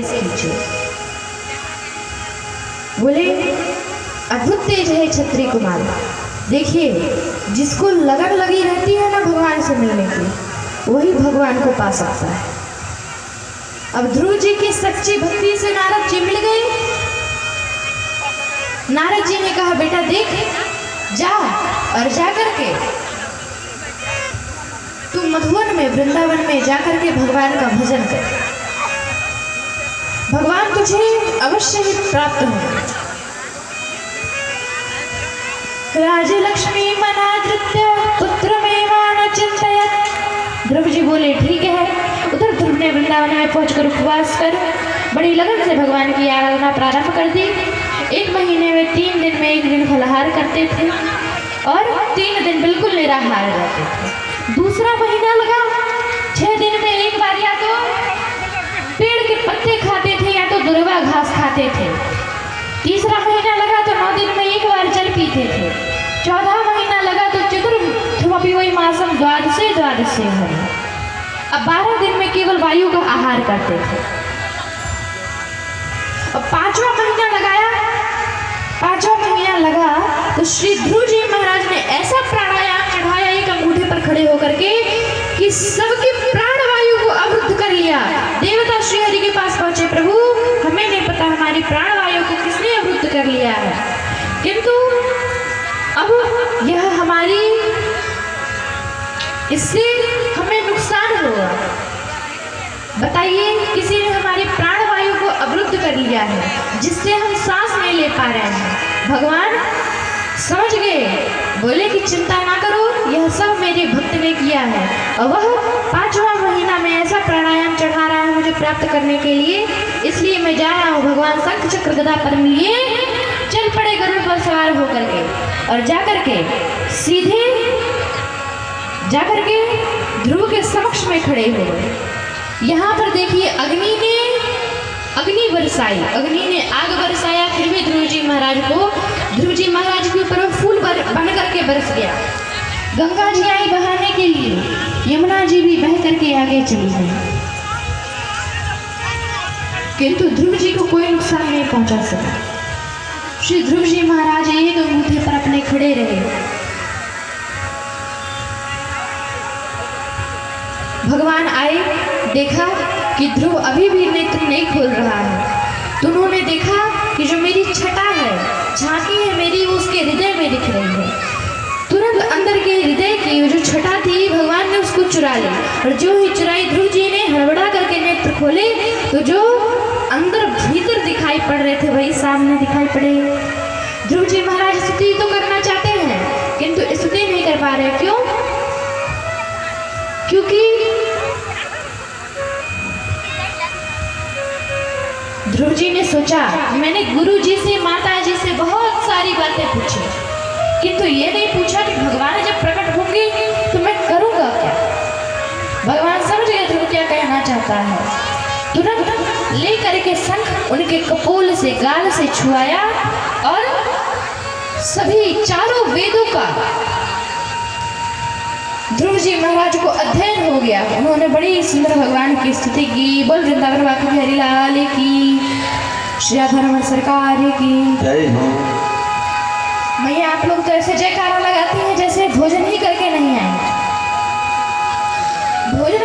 Case खींचे। बोले अद्भुत तेज है क्षत्रिय कुमार। देखिए, जिसको लगन लगी रहती है ना भगवान से मिलने की, वही भगवान को पा सकता है। अब ध्रुव जी की सच्ची भक्ति से नारद जी मिल गए। नारद जी ने कहा, बेटा देख, जा और जा करके तू मधुवन में, वृंदावन में जाकर के भगवान का भजन कर, भगवान तुझे अवश्य ही प्राप्त होंगे। राजलक्ष्मी मनाधृत्य पुत्र में मान चिंतयत्। ध्रुव जी बोले ठीक है। उधर ध्रुव ने वृंदावन में पहुंचकर उपवास कर बड़ी लगन से भगवान की आराधना प्रारंभ कर दी। 1 महीने में 3 दिन में 1 दिन फलाहार करते थे और 3 दिन बिल्कुल निराहार रहते थे। दूसरा महीना लगा, 6 दिन में 1 बार या तो पेड़ के पत्ते खाते थे या तो दुर्वा घास खाते थे। तीसरा महीना लगा तो 9 दिन में 1 बार जल पीते थे। 14वां महीना लगा तो चतुर्थी वही मासम द्वादशे हरि। अब 12 दिन में केवल वायु का आहार करते थे। अब 5वां महीना लगाया, 5वां महीना लगा तो श्री ध्रुव जी महाराज ने ऐसा प्राणायाम चढ़ाया एक अंगूठे पर खड़े होकर के कि सबकी प्राण वायु को अवरुद्ध कर लिया। देवता श्री हरि के पास पहुंचे, प्रभु हमें नहीं पता हमारी प्राण वायु को किसने अवरुद्ध कर लिया है, किंतु अब यह हमारी, इससे हमें नुकसान होगा। बताइए, किसी ने हमारी प्राण वायु को अवरुद्ध कर लिया है जिससे हम सांस नहीं ले पा रहे हैं। भगवान समझ गए, बोले कि चिंता ना करो, यह सब मेरे भक्त ने किया है और वह 5वां महीना में ऐसा प्राणायाम चढ़ा रहा है मुझे प्राप्त करने के लिए, इसलिए मैं जा रहा हूँ। भगवान शंख चक्र गदा पद्म लिए चल पड़े गरुड़ पर सवार होकर के और जाकर के सीधे जाकर के ध्रुव के समक्ष में खड़े हो गए। यहाँ पर देखिए, अग्नि बरसाई, अग्नि ने आग बरसाया, फिर भी ध्रुव जी महाराज के ऊपर फूल बन करके बरस गया। गंगा जी आई बहाने के लिए, यमुना जी भी बह करके आगे चली गई, किंतु ध्रुव जी को कोई नुकसान नहीं पहुंचा सका। श्री ध्रुव जी महाराज एक अंगूठे पर अपने खड़े रहे। भगवान आए, देखा कि ध्रुव अभी भी नेत्र नहीं खोल रहा है, तो उन्होंने देखा कि जो मेरी छटा है, झांकी है मेरी, उसके हृदय में दिख रही है। तुरंत अंदर के हृदय की जो छटा थी भगवान ने उसको चुरा ली, और जो ही चुराई ध्रुव जी ने हड़बड़ा करके नेत्र खोले तो जो अंदर भीतर दिखाई पड़ रहे थे वही सामने दिखाई पड़े। ध्रुव जी महाराज स्तुति तो करना चाहते हैं किंतु स्तुति नहीं कर पा रहे। क्यों? क्योंकि ध्रुव जी ने सोचा, मैंने गुरु जी से, माता जी से बहुत सारी बातें पूछी, किंतु ये नहीं पूछा कि भगवान जब प्रकट होंगे तो मैं करूंगा क्या। भगवान समझ गए ध्रुव क्या कहना चाहता है। तुरंत ले करके शंख उनके कपोल से, गाल से छुआया और सभी चारों वेदों का ध्रुव जी महाराज को अध्ययन हो गया। उन्होंने बड़ी सुंदर भगवान की स्तुति की। बोल वृंदावन बाकी हरि लाल की, श्री धर्म सरकार की जय हो। मैया आप लोग तो ऐसे जयकारा